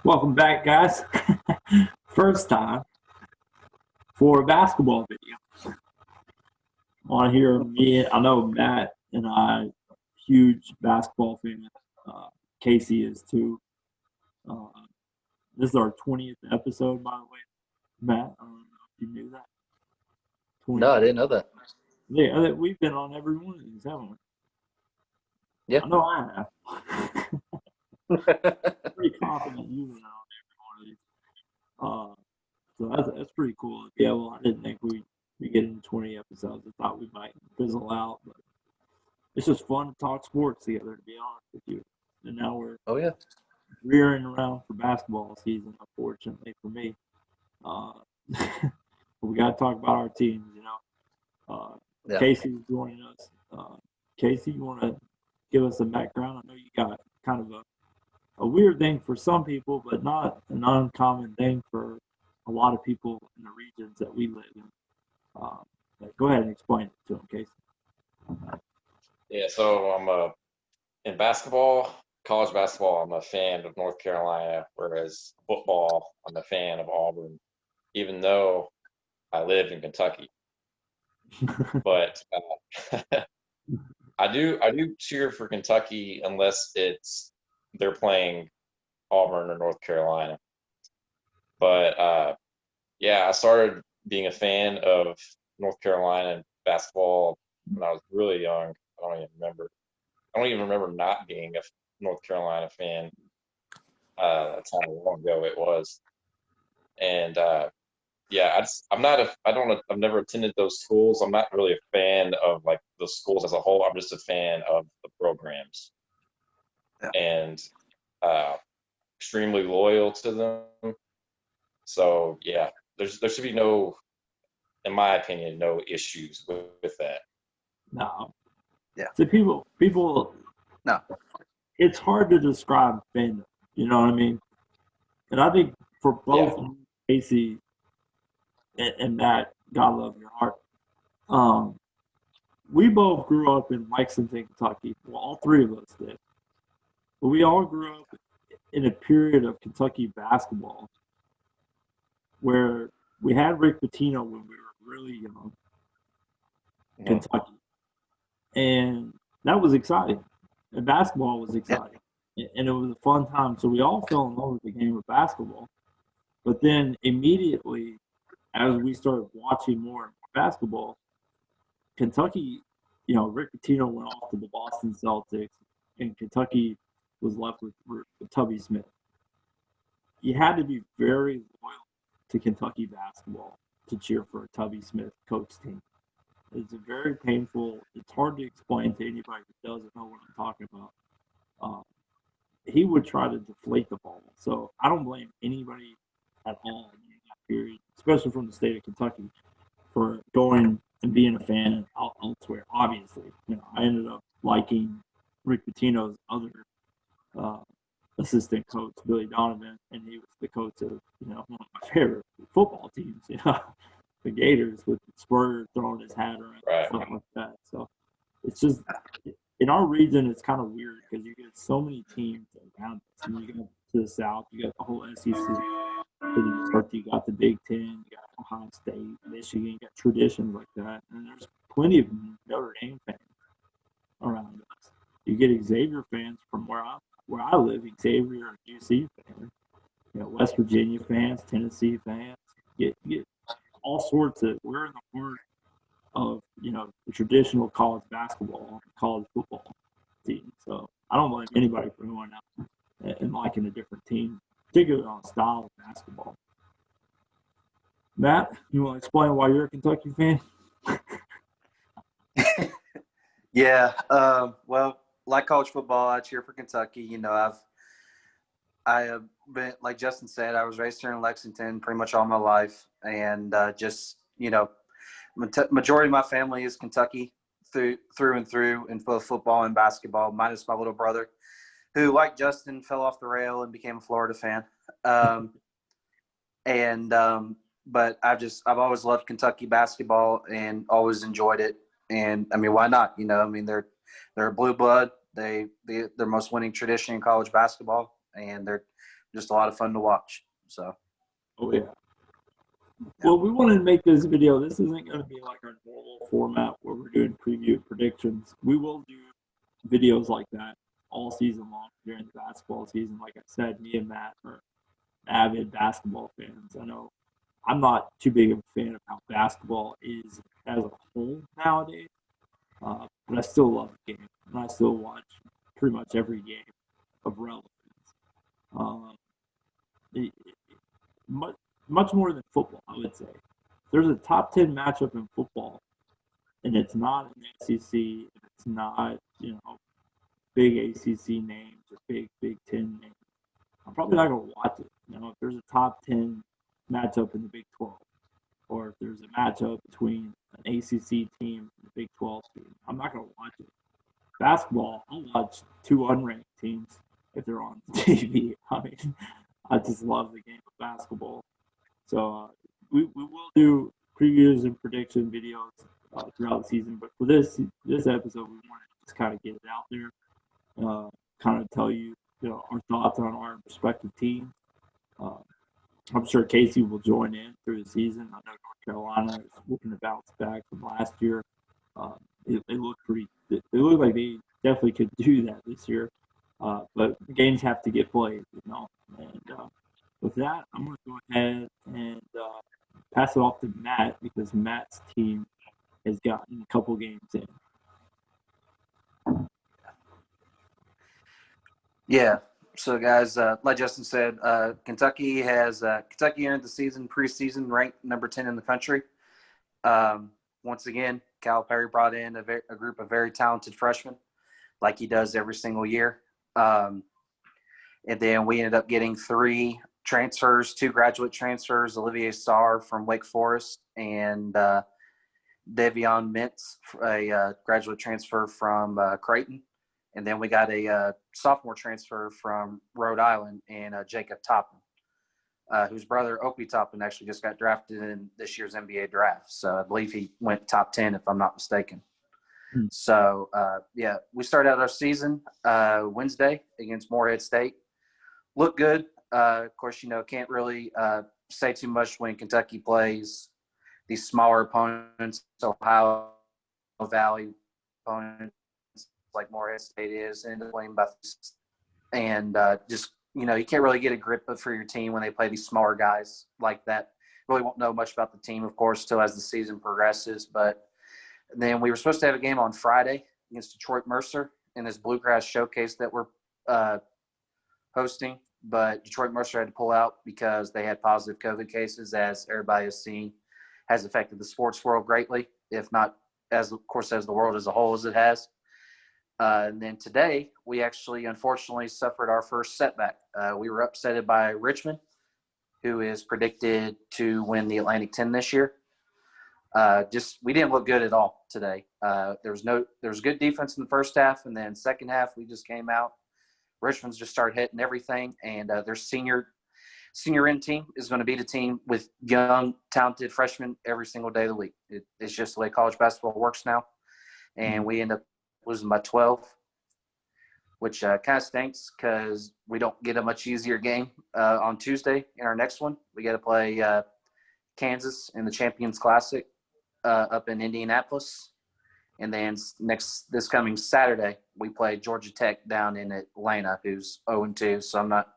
Welcome back, guys. First time for a basketball video. Want to hear me? I know Matt and I, huge basketball fans. Casey is too. Uh, this is our 20th episode, by the way. Matt, I don't know if you knew that. No, 20th. I didn't know that. Yeah, we've been on every one of these, haven't we? Yeah. I know I have. Pretty confident you've been on every one of these. So that's pretty cool. Yeah, well, I didn't think we get into 20 episodes. I thought we might fizzle out, but it's just fun to talk sports together, to be honest with you. And now we're Oh, yeah. rearing around for basketball season, unfortunately for me. Uh, but we got to talk about our teams, you know. Yeah. Casey's joining us. Casey, you want to give us some background? I know you got kind of a weird thing for some people, but not an uncommon thing for a lot of people in the regions that we live in. Go ahead and explain it to them, Casey. Yeah, so I'm in basketball, college basketball, I'm a fan of North Carolina, whereas football, I'm a fan of Auburn, even though I live in Kentucky. But I do cheer for Kentucky unless they're playing Auburn or North Carolina. But yeah, I started being a fan of North Carolina basketball when I was really young. I don't even remember not being a North Carolina fan. That's how long ago it was. And yeah, I'm not a, I don't, I've never attended those schools. I'm not really a fan of like the schools as a whole. I'm just a fan of the programs Yeah. and uh, extremely loyal to them. So yeah, there should be no, in my opinion, no issues with that. No. Yeah. So people, No. it's hard to describe fandom. You know what I mean? And I think for both Casey and Matt, God love your heart. We both grew up in Lexington, Kentucky. Well, all three of us did. But we all grew up in a period of Kentucky basketball where we had Rick Pitino when we were really young, Mhm. Kentucky. And that was exciting. And basketball was exciting. And it was a fun time. So we all fell in love with the game of basketball. But then immediately, as we started watching more and more basketball, Kentucky, you know, Rick Pitino went off to the Boston Celtics, and Kentucky was left with Tubby Smith. You had to be very loyal to Kentucky basketball to cheer for a Tubby Smith coach team. It's a very painful. It's hard to explain to anybody that doesn't know what I'm talking about. He would try to deflate the ball, so I don't blame anybody at all in that period, especially from the state of Kentucky, for going and being a fan elsewhere. Obviously, you know, I ended up liking Rick Pitino's other uh, assistant coach, Billy Donovan, and he was the coach of, you know, one of my favorite football teams, you know, the Gators, with Spurrier throwing his hat around and stuff like that. So it's just, in our region, it's kind of weird because you get so many teams around us. And you go to the south, you got the whole SEC. To the north, you got the Big Ten, you got Ohio State, Michigan, you got traditions like that. And there's plenty of Notre Dame fans around us. You get Xavier fans from where I live, Xavier and UC fans. You know, West Virginia fans, Tennessee fans. You get all sorts of. We're in the heart of, you know, the traditional college basketball, college football team. So I don't blame anybody for going out and liking a different team, particularly on style of basketball. Matt, you want to explain why you're a Kentucky fan? Yeah. Well, like college football, I cheer for Kentucky. You know, I have been, like Justin said, I was raised here in Lexington pretty much all my life, and just, you know, majority of my family is Kentucky through and through in both football and basketball, minus my little brother, who, like Justin, fell off the rail and became a Florida fan. But I've always loved Kentucky basketball and always enjoyed it. And I mean, why not? You know, I mean, they're a blue blood. Their most winning tradition in college basketball, and they're just a lot of fun to watch. So. Oh, yeah. Well, we wanted to make this video. This isn't going to be like our normal format where we're doing preview predictions. We will do videos like that all season long during the basketball season. Like I said, me and Matt are avid basketball fans. I know I'm not too big of a fan of how basketball is as a whole nowadays, but I still love the game, and I still watch pretty much every game of relevance. Much more than football, I would say. There's a top 10 matchup in football, and it's not an SEC, and it's not, big ACC names or big Big Ten names. I'm probably not going to watch it. If there's a top 10 matchup in the Big 12, or if there's a matchup between an ACC team and a Big 12 team, I'm not going to watch it. Basketball, I'll watch two unranked teams if they're on TV. I mean, I just love the game of basketball. So we will do previews and prediction videos throughout the season. But for this episode, we wanted to just kind of get it out there, kind of tell you, our thoughts on our respective teams. I'm sure Casey will join in through the season. I know North Carolina is looking to bounce back from last year. They look like they definitely could do that this year. But games have to get played, And with that, I'm going to go ahead and pass it off to Matt because Matt's team has gotten a couple games in. Yeah. So, guys, like Justin said, Kentucky entered the season preseason ranked number 10 in the country. Once again, Calipari brought in a group of very talented freshmen, like he does every single year. And then we ended up getting 3 transfers, 2 graduate transfers, Olivier Sarr from Wake Forest and Devion Mintz, a graduate transfer from Creighton. And then we got a sophomore transfer from Rhode Island and Jacob Toppin, whose brother, Opie Toppin, actually just got drafted in this year's NBA draft. So I believe he went top 10, if I'm not mistaken. So, we started out our season Wednesday against Morehead State. Looked good. Of course, can't really say too much when Kentucky plays these smaller opponents, Ohio Valley opponents like Morehead State is, and playing by and you can't really get a grip for your team when they play these smaller guys like that. Really won't know much about the team, of course, till as the season progresses. But then we were supposed to have a game on Friday against Detroit Mercer in this Bluegrass Showcase that we're hosting. But Detroit Mercer had to pull out because they had positive COVID cases, as everybody has seen, has affected the sports world greatly, if not, as the world as a whole as it has. And then today, we actually, unfortunately, suffered our first setback. We were upsetted by Richmond, who is predicted to win the Atlantic 10 this year. We didn't look good at all today. There was good defense in the first half, and then second half, we just came out. Richmond's just started hitting everything, and their senior end team is going to be the team with young, talented freshmen every single day of the week. It's just the way college basketball works now. And we end up losing by 12, which kind of stinks because we don't get a much easier game on Tuesday in our next one. We got to play Kansas in the Champions Classic up in Indianapolis. And then this coming Saturday, we play Georgia Tech down in Atlanta, who's 0-2. So I'm not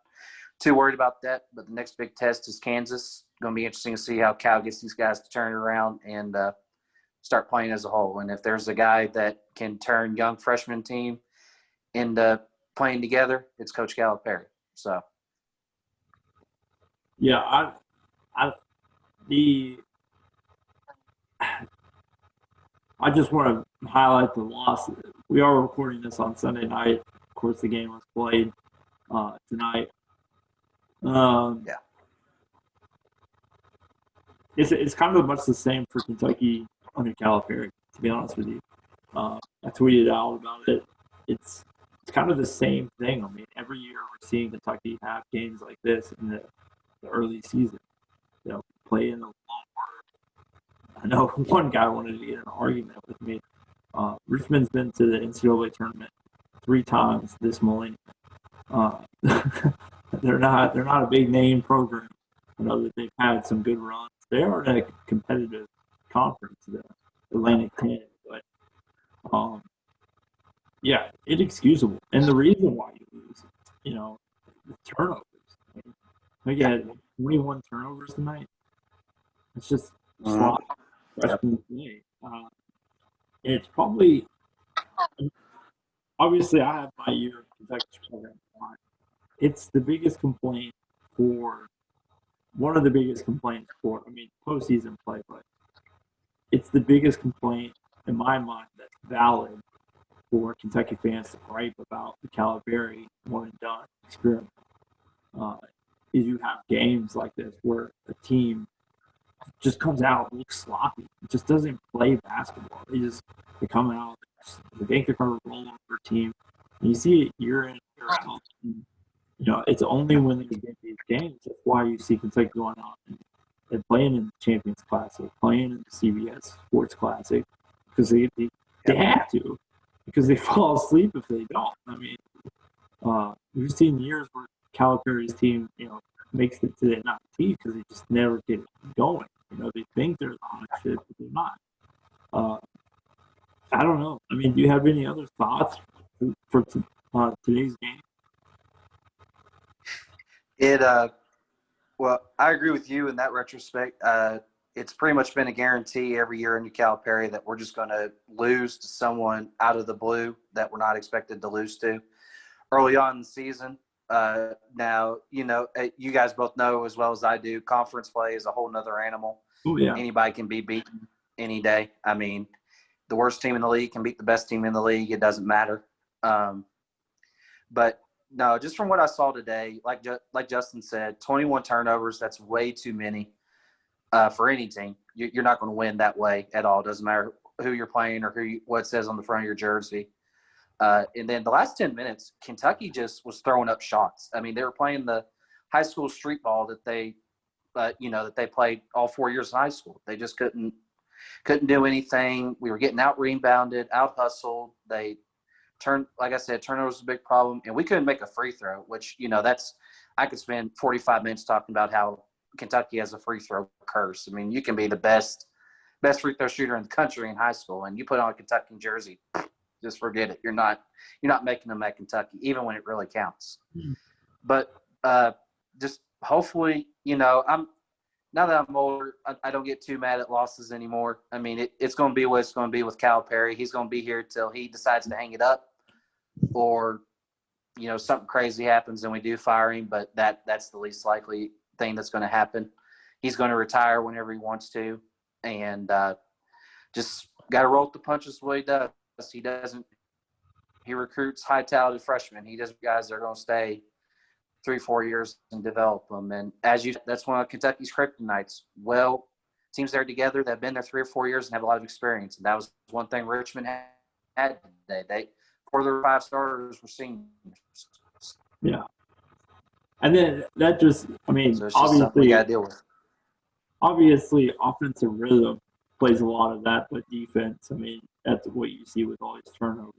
too worried about that. But the next big test is Kansas. Going to be interesting to see how Cal gets these guys to turn it around and start playing as a whole. And if there's a guy that can turn young freshman team into playing together, it's Coach Calipari. So, yeah, I just want to highlight the loss. We are recording this on Sunday night. Of course, the game was played tonight. It's kind of much the same for Kentucky under Calipari, to be honest with you. I tweeted out about it. It's kind of the same thing. I mean, every year we're seeing Kentucky have games like this in the early season. Play in the long word. I know one guy wanted to get in an argument with me. Richmond's been to the NCAA tournament 3 times this millennium. they're not a big name program. I know that they've had some good runs. They are in a competitive conference, the Atlantic 10, but yeah, inexcusable. And the reason why you lose, the turnovers. They had 21 turnovers tonight. It's just sloppy freshman play. It's probably obviously I have my year of Kentucky's program. It's the biggest complaint for one of the biggest complaints for postseason play, but it's the biggest complaint in my mind that's valid for Kentucky fans to gripe about the Calipari one and done experiment. Is you have games like this where a team just comes out and looks sloppy. It just doesn't play basketball. They come out, they think they're going to roll over a team. And you see it year in, year out. And, it's only when they get these games that's why you see Kentucky going out and playing in the Champions Classic, playing in the CBS Sports Classic, because they have to, because they fall asleep if they don't. We've seen years where Calipari's team, makes it to the NIT because they just never get it going. They think they're the hot shit, but they're not. I don't know. Do you have any other thoughts for today's game? Well, I agree with you in that retrospect. It's pretty much been a guarantee every year in New Calipari that we're just going to lose to someone out of the blue that we're not expected to lose to early on in the season. Now, you guys both know as well as I do, conference play is a whole nother animal. Oh, yeah. Anybody can be beaten any day. The worst team in the league can beat the best team in the league. It doesn't matter. But no, just from what I saw today, like Justin said, 21 turnovers, that's way too many for any team. You're not going to win that way at all. It doesn't matter who you're playing or what it says on the front of your jersey. And then the last 10 minutes, Kentucky just was throwing up shots. They were playing the high school street ball that they played all 4 years in high school. They just couldn't do anything. We were getting out rebounded, out hustled. They like I said, turnovers was a big problem, and we couldn't make a free throw, which, I could spend 45 minutes talking about how Kentucky has a free throw curse. You can be the best free throw shooter in the country in high school, and you put on a Kentucky jersey, just forget it. You're not making them at Kentucky, even when it really counts. Mm-hmm. But just hopefully, now that I'm older, I don't get too mad at losses anymore. It's going to be what it's going to be with Calipari. He's going to be here till he decides to hang it up, or something crazy happens and we do fire him. But that's the least likely thing that's going to happen. He's going to retire whenever he wants to, and just got to roll with the punches the way he does. He recruits high talented freshmen. He does guys that are going to stay 3-4 years and develop them. And that's one of Kentucky's kryptonites. Well, teams that are together that have been there 3 or 4 years and have a lot of experience. And that was one thing Richmond had today. 4 of their 5 starters were seniors. Yeah. And then that just, so it's just obviously, we got to deal with. Obviously, offensive rhythm plays a lot of that, but defense, that's what you see with all these turnovers.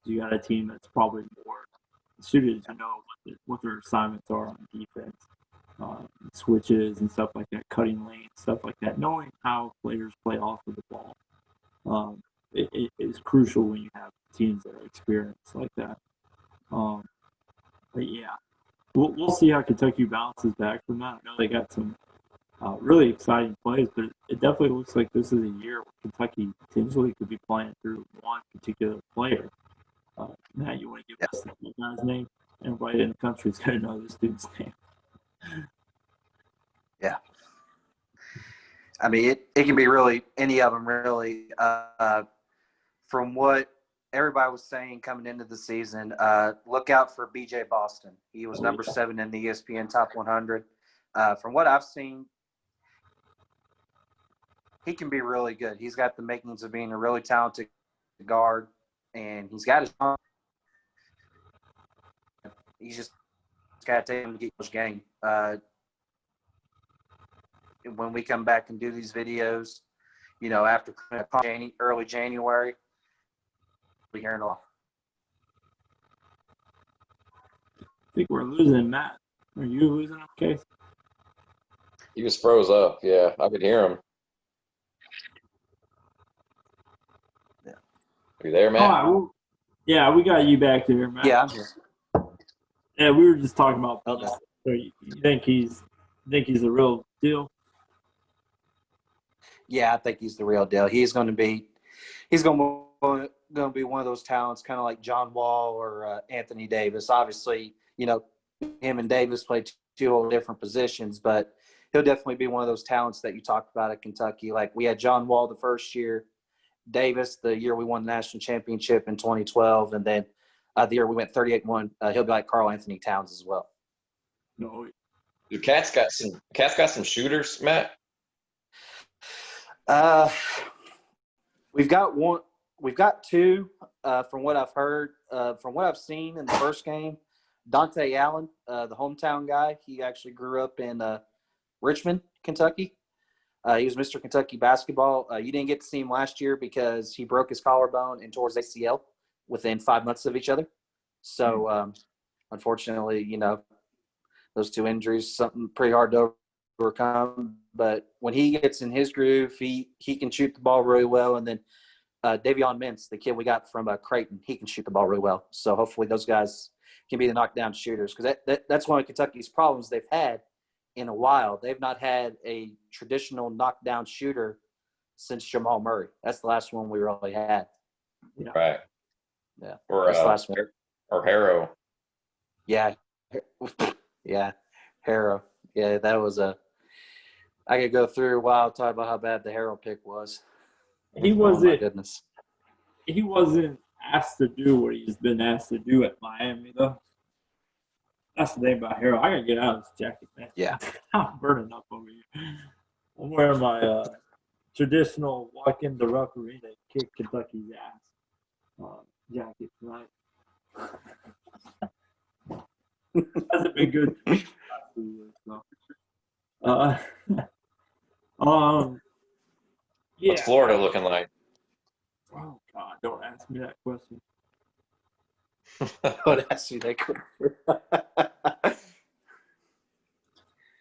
You got a team that's probably more suited to know what their assignments are on defense, switches and stuff like that, cutting lanes, stuff like that. Knowing how players play off of the ball it is crucial when you have teams that are experienced like that. But yeah, we'll see how Kentucky bounces back from that. I know they got some really exciting plays, but it definitely looks like this is a year where Kentucky potentially could be playing through one particular player. Matt, you want to give us the guy's name? Everybody in the country is going to know this dude's name. Yeah. It can be really any of them, really. From what everybody was saying coming into the season, look out for B.J. Boston. He was number 7 in the ESPN Top 100. From what I've seen, he can be really good. He's got the makings of being a really talented guard, and he's got his – he's just got to take him to get his game. When we come back and do these videos, after early January, we're hearing a lot. I think we're losing Matt. Are you losing him, Case? He was froze up. Yeah, I could hear him. Yeah. Are you there, All Matt? right. Well, yeah, we got you back there, Matt. Yeah, I'm here. Yeah, we were just talking about. Okay. So you think he's the real deal? Yeah, I think he's the real deal. He's going to be one of those talents, kind of like John Wall or Anthony Davis. Obviously, him and Davis play two whole different positions, but he'll definitely be one of those talents that you talked about at Kentucky. Like we had John Wall the first year, Davis the year we won the national championship in 2012, and then the year we went 38-1. He'll be like Karl Anthony Towns as well. No. The Cats got some shooters, Matt. We've got one. We've got two. From what I've heard, from what I've seen in the first game, Dante Allen, the hometown guy, he actually grew up in Richmond, Kentucky. He was Mr. Kentucky basketball. You didn't get to see him last year because he broke his collarbone and tore his ACL within 5 months of each other. So, unfortunately, those two injuries, something pretty hard to overcome. But when he gets in his groove, he can shoot the ball really well. And then Davion Mintz, the kid we got from Creighton, he can shoot the ball really well. So hopefully those guys can be the knockdown shooters, because that's one of Kentucky's problems they've had in a while. They've not had a traditional knockdown shooter since Jamal Murray. That's the last one we really had. Yeah. Right. Yeah. Or that's the last one. Or Harrow. Yeah. Yeah. Harrow. Yeah, that was I could go through a while talking about how bad the Harrow pick was. He Oh my wasn't. goodness. He wasn't asked to do what he's been asked to do at Miami, though. That's the thing about Harold. I gotta get out of this jacket, man. Yeah. I'm burning up over here. I'm wearing my traditional walk in the rough arena, kick Kentucky's ass jacket tonight. Hasn't been good. So. Yeah. What's Florida looking like? Oh God! Don't ask me that question. Don't ask me that question.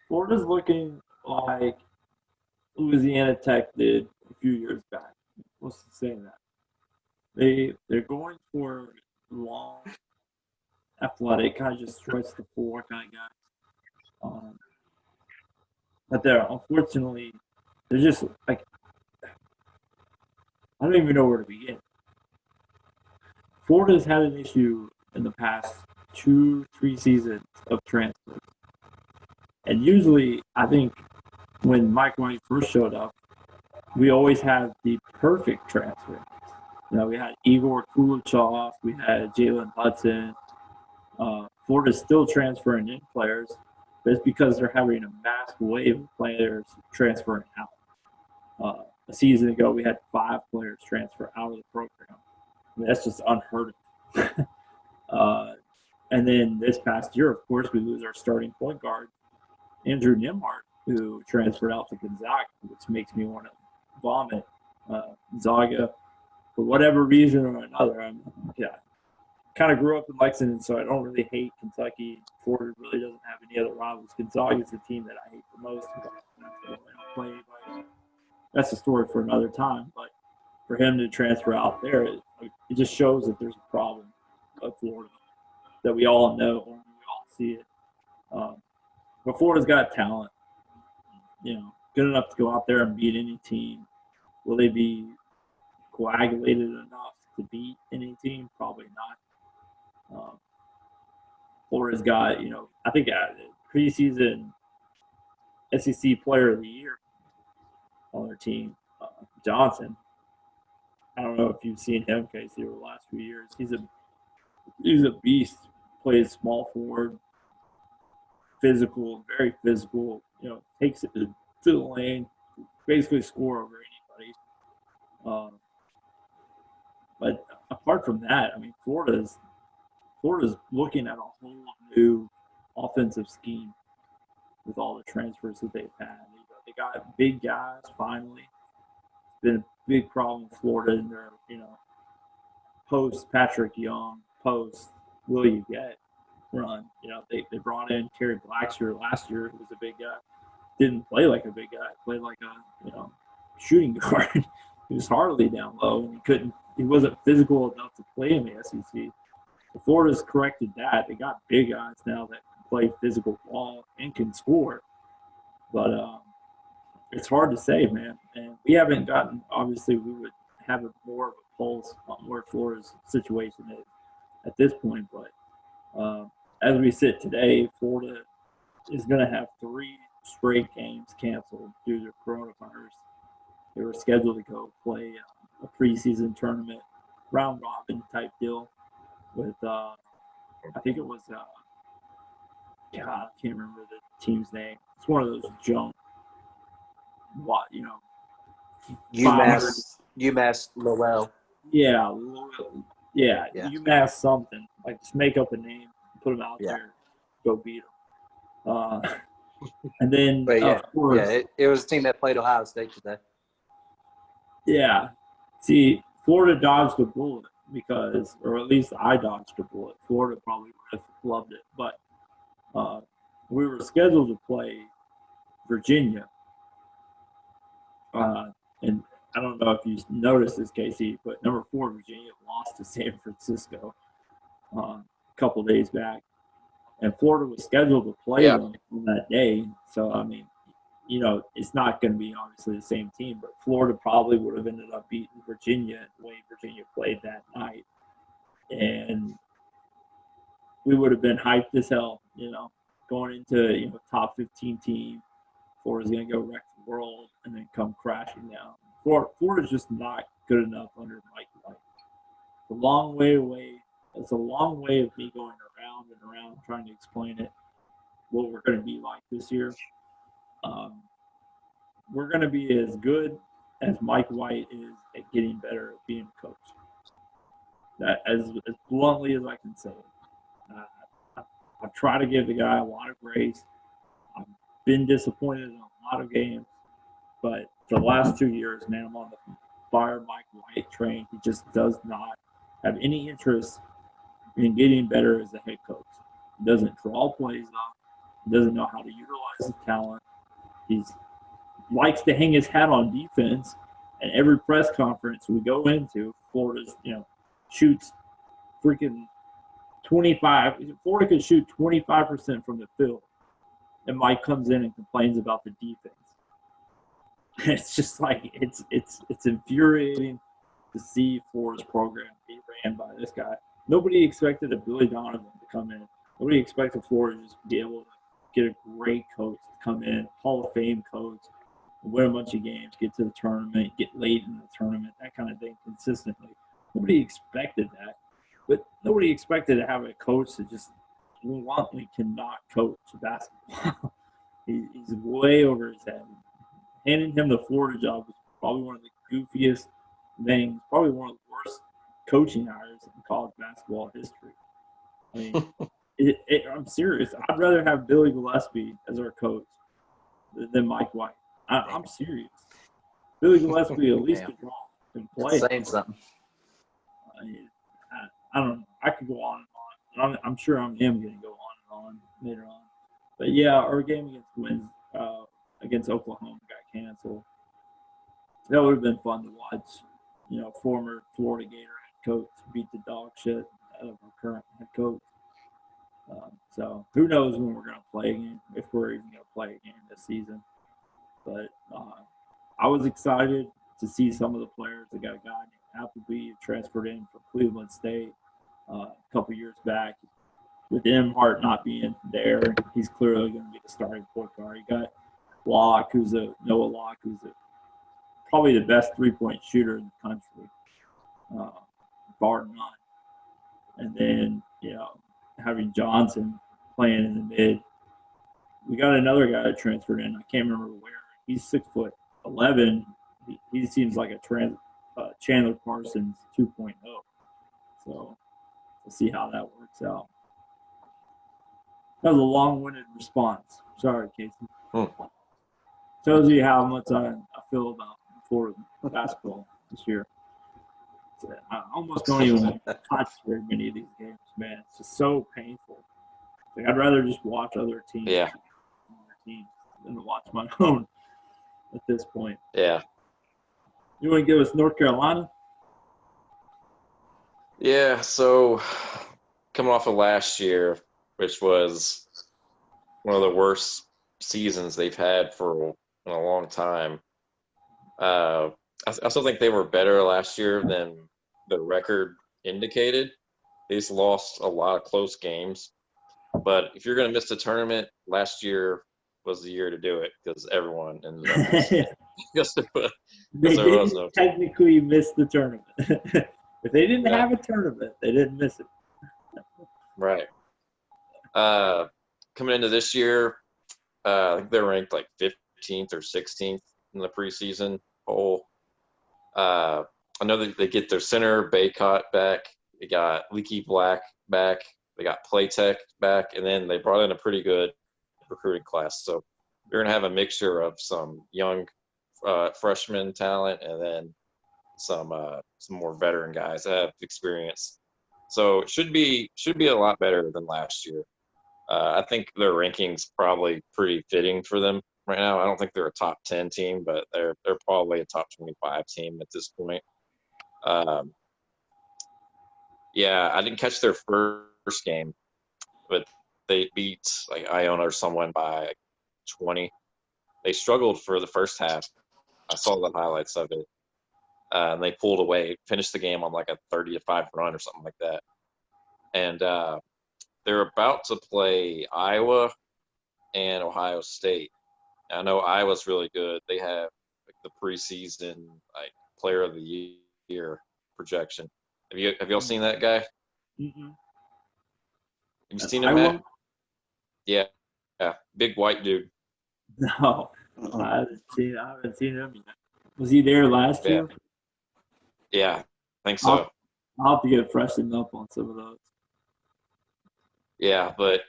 Florida's looking like Louisiana Tech did a few years back. What's the saying that? They're going for long, athletic, kind of just stretch the floor kind of guys. But unfortunately, they're just like, I don't even know where to begin. Florida's had an issue in the past 2-3 seasons of transfers. And usually, I think when Mike White first showed up, we always had the perfect transfer. We had Igor Kulichov, we had Jalen Hudson. Florida's still transferring in players, but it's because they're having a mass wave of players transferring out. A season ago, we had 5 players transfer out of the program. I mean, that's just unheard of. And then this past year, of course, we lose our starting point guard, Andrew Nembhard, who transferred out to Gonzaga, which makes me want to vomit. Zaga, for whatever reason or another, kind of grew up in Lexington, so I don't really hate Kentucky. Florida really doesn't have any other rivals. Gonzaga is the team that I hate the most. I don't play anybody. That's a story for another time. But for him to transfer out there, it just shows that there's a problem of Florida that we all know or we all see it. But Florida's got talent, good enough to go out there and beat any team. Will they be coagulated enough to beat any team? Probably not. Florida's got, I think preseason SEC Player of the Year on their team, Johnson. I don't know if you've seen him, Casey, over the last few years. He's a beast. Plays small forward, physical, very physical. Takes it to the lane, basically score over anybody. But apart from that, I mean, Florida's looking at a whole new offensive scheme with all the transfers that they've had. They got big guys finally. It's been a big problem with Florida in their, post Patrick Young, post Will You Get. run. They brought in Terry Blackshear last year, who was a big guy. Didn't play like a big guy. Played like a shooting guard. He was hardly down low, and he wasn't physical enough to play in the SEC. Florida's corrected that. They got big guys now that can play physical ball and can score. But it's hard to say, man. And we haven't gotten, obviously, we would have more of a pulse on where Florida's situation is at this point. But as we sit today, Florida is going to have 3 straight games canceled due to coronavirus. They were scheduled to go play a preseason tournament, round robin type deal with, I think it was, God, I can't remember the team's name. It's one of those junk, UMass Lowell. Yeah, UMass something. Like, just make up a name, put them out there, go beat them. And then, But of course, it was a team that played Ohio State today. Yeah. See, Florida dodged a bullet because, or at least I dodged a bullet. Florida probably would have loved it. But we were scheduled to play Virginia. And I don't know if you noticed this, Casey, but number 4, Virginia lost to San Francisco a couple days back. And Florida was scheduled to play them on that day. So, I mean, it's not going to be obviously the same team, but Florida probably would have ended up beating Virginia the way Virginia played that night. And we would have been hyped as hell, going into, top 15 team. Florida's going to go wreck the world and then come crashing down. Florida's just not good enough under Mike White. It's a long way away. It's a long way of me going around and around trying to explain it, what we're going to be like this year. We're going to be as good as Mike White is at getting better at being a coach. That as bluntly as I can say it. I've tried to give the guy a lot of grace. I've been disappointed in a lot of games, but the last 2 years, man, I'm on the fire Mike White train. He just does not have any interest in getting better as a head coach. He doesn't draw plays up. He doesn't know how to utilize his talent. He likes to hang his hat on defense. And every press conference we go into, Florida's, shoots freaking 25. Florida could shoot 25% from the field. And Mike comes in and complains about the defense. It's just like it's infuriating to see Florida's program be ran by this guy. Nobody expected a Billy Donovan to come in. Nobody expected Florida to just be able to get a great coach to come in, Hall of Fame coach, win a bunch of games, get to the tournament, get late in the tournament, that kind of thing consistently. Nobody expected that. But nobody expected to have a coach that just bluntly cannot coach basketball. He's way over his head. Handing him the Florida job was probably one of the goofiest things, probably one of the worst coaching hires in college basketball history. I mean, I'm serious. I'd rather have Billy Gillespie as our coach than Mike White. I'm serious. Billy Gillespie at least could draw and play. Saying something. I don't know. I could go on and on. I'm sure I am going to go on and on later on. But, yeah, our game against Oklahoma got canceled. That would have been fun to watch. Former Florida Gator head coach beat the dog shit out of our current head coach. So who knows when we're going to play again, if we're even going to play again this season. But I was excited to see some of the players. They got a guy named Appleby transferred in from Cleveland State a couple years back. With Emhart not being there, he's clearly going to be the starting point guard. You got Noah Locke, who's probably the best three-point shooter in the country, bar none. And then, having Johnson playing in the mid. We got another guy that transferred in. I can't remember where. He's 6'11". He seems like a Chandler Parsons 2.0. So we'll see how that works out. That was a long-winded response. Sorry, Casey. Tells you how much I feel about Florida basketball this year. I almost don't even watch very many of these games, man. It's just so painful. Like, I'd rather just watch other teams than to watch my own at this point. Yeah. You want to give us North Carolina? Yeah, so coming off of last year, which was one of the worst seasons they've had for in a long time, I still think they were better last year than the record indicated. They just lost a lot of close games. But if you're going to miss the tournament, last year was the year to do it because everyone ended up missing it. They there was didn't no technically miss the tournament. If they didn't Yeah. have a tournament, they didn't miss it. Right. Coming into this year, I think they're ranked like 15th or 16th in the preseason poll. I know that they get their center, Baycott, back. They got Leaky Black back. They got Playtech back. And then they brought in a pretty good recruiting class. So you're going to have a mixture of some young freshman talent and then some more veteran guys that have experience. So it should be a lot better than last year. I think their rankings probably pretty fitting for them right now. I don't think they're a top 10 team, but they're probably a top 25 team at this point. Yeah, I didn't catch their first game, but they beat like Iona or someone by 20. They struggled for the first half. I saw the highlights of it. And they pulled away, finished the game on like a 30-5 run or something like that. And they're about to play Iowa and Ohio State. I know Iowa's really good. They have like the preseason like player of the year projection. Have y'all seen that guy? Mm-mm. Have you seen him, Iowa? Matt? Yeah, big white dude. No, Uh-uh. I haven't seen him yet. Was he there last year? Yeah, I think so. I'll have to get freshened up on some of those. Yeah, but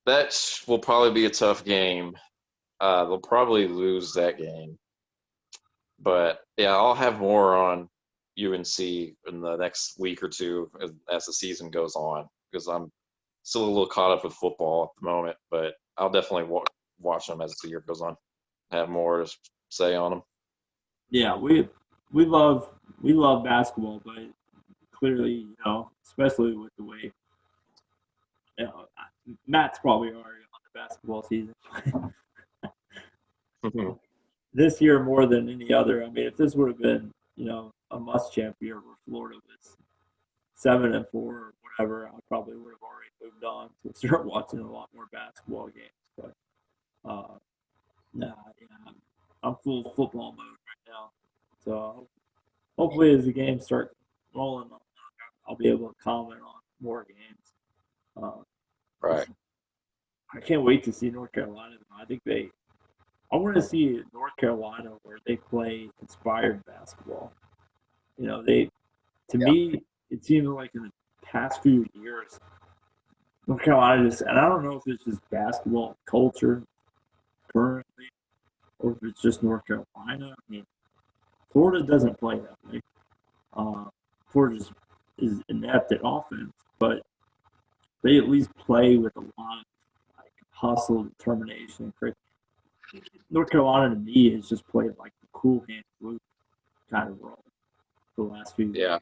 that will probably be a tough game. They'll probably lose that game. But yeah, I'll have more on UNC in the next week or two as the season goes on because I'm still a little caught up with football at the moment. But I'll definitely watch them as the year goes on. Have more to say on them. Yeah, we love basketball, but clearly, especially with the way, Matt's probably already on the basketball season. This year more than any other. I mean, if this would have been, a must-champ year where Florida was 7-4 or whatever, I probably would have already moved on to start watching a lot more basketball games. But I'm full football mode right now. So hopefully, as the games start rolling, I'll be able to comment on more games. Right. I can't wait to see North Carolina. I want to see North Carolina where they play inspired basketball. Me, it seems like in the past few years, North Carolina and I don't know if it's just basketball culture currently, or if it's just North Carolina. I mean, Florida doesn't play that way. Florida is inept at offense, but they at least play with a lot of hustle, determination. North Carolina to me has just played like the cool hand Luke kind of role for the last few years.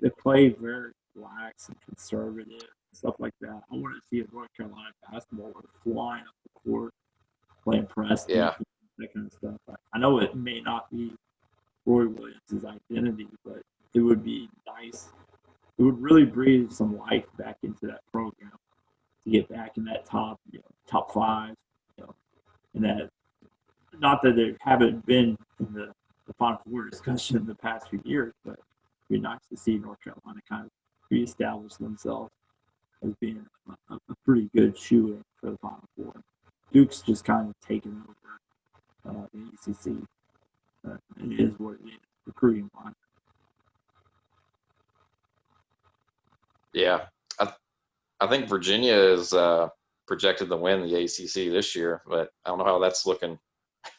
They play very relaxed and conservative, stuff like that. I want to see a North Carolina basketball where they're flying up the court, playing press, that kind of stuff. I know it may not be Roy Williams' identity, but it would be nice. It would really breathe some life back into that program to get back in that top 5, and that, not that they haven't been in the Final Four discussion in the past few years, but it'd be nice to see North Carolina kind of reestablish themselves as being a pretty good shoe-in for the Final Four. Duke's just kind of taken over the ACC. It is what it is, recruiting wise. Yeah, I think Virginia is projected to win the ACC this year, but I don't know how that's looking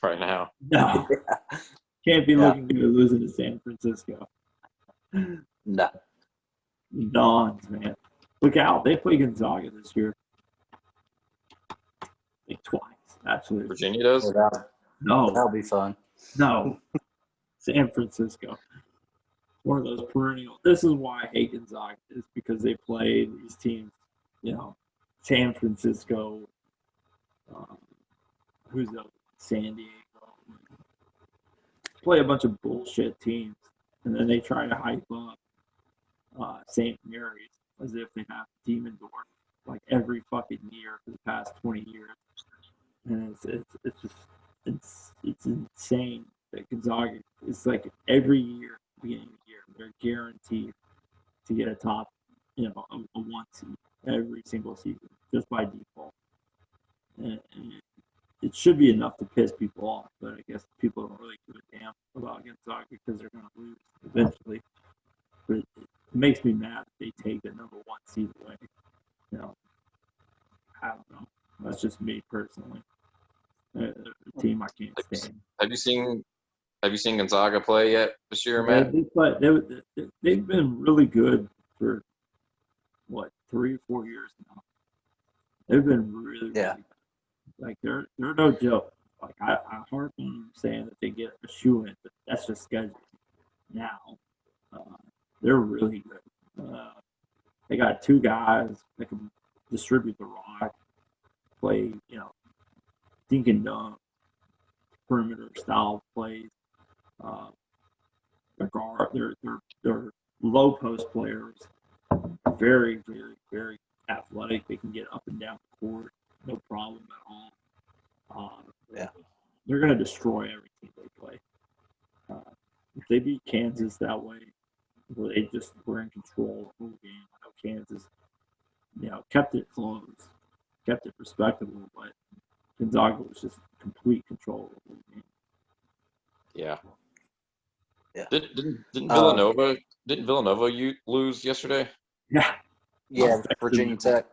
right now. No, can't be looking good losing to San Francisco. No. Dons, man. Look out. They play Gonzaga this year. Like twice, actually. Virginia does. That'll be fun. No. San Francisco. One of those perennial. This is why I hate Gonzaga, is because they play these teams, San Francisco, who's the San Diego. Play a bunch of bullshit teams, and then they try to hype up St. Mary's as if they have a team indoor like every fucking year for the past 20 years. And it's just it's insane that Gonzaga is like every year, beginning of the year, they're guaranteed to get a top, a one seed every single season just by default. And it should be enough to piss people off, but I guess people don't really give a damn about Gonzaga because they're going to lose eventually. But it makes me mad that they take the number one seed away. I don't know. That's just me personally. A team I can't stand. Have you seen Gonzaga play yet this year, Matt? They've been really good for 3 or 4 years now. They've been really good. Like they're no joke. Like I harp on them saying that they get a shoe in, but that's just schedule. Now they're really good. They got 2 guys that can distribute the rock, play, dink and dunk, perimeter style plays. They're low post players, very, very, very athletic. They can get up and down the court, no problem at all. They're going to destroy every team they play. If they beat Kansas that way, where they just were in control of the whole game, I know Kansas, kept it close, kept it respectable, but Gonzaga was just complete control of the whole game. Yeah. Yeah. Didn't Villanova lose yesterday? Yeah. Yeah, Virginia Tech.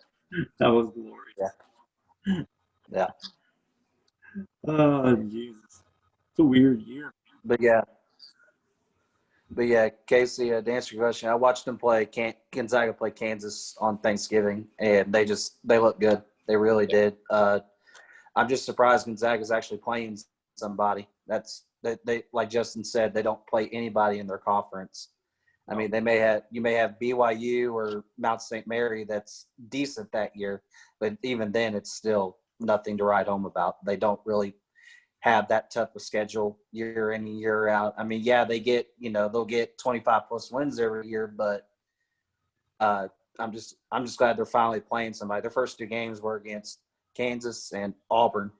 That was glorious. Yeah. Oh, Jesus. It's a weird year. But Casey, to answer your question, I watched them play Gonzaga play Kansas on Thanksgiving, and they look good. They really did. I'm just surprised Gonzaga's actually playing somebody. They like Justin said, they don't play anybody in their conference. I mean, you may have BYU or Mount St. Mary that's decent that year, but even then, it's still nothing to write home about. They don't really have that tough of schedule year in and year out. I mean, yeah, they'll get 25 plus wins every year, but I'm just glad they're finally playing somebody. Their first 2 games were against Kansas and Auburn.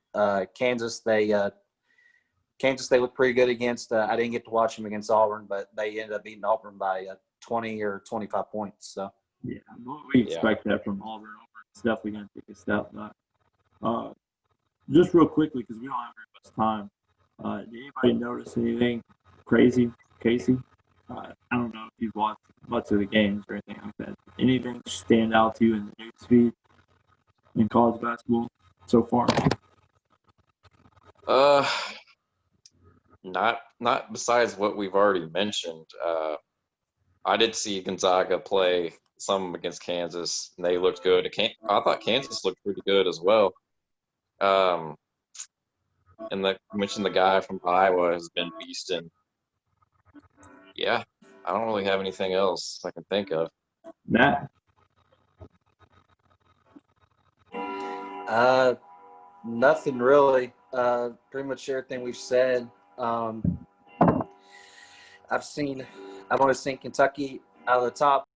Kansas, they looked pretty good against. I didn't get to watch them against Auburn, but they ended up beating Auburn by 20 or 25 points. So yeah, we expect that from Auburn. Auburn's definitely going to take a step back. Just real quickly, because we don't have very much time. Did anybody notice anything crazy, Casey? I don't know if you've watched much of the games or anything like that. Anything stand out to you in the news feed in college basketball so far? Not besides what we've already mentioned. I did see Gonzaga play some against Kansas, and they looked good. I thought Kansas looked pretty good as well. And you mentioned the guy from Iowa has been beasting. Yeah, I don't really have anything else I can think of. Matt? Nothing really. Pretty much everything we've said. I've only seen Kentucky out of the top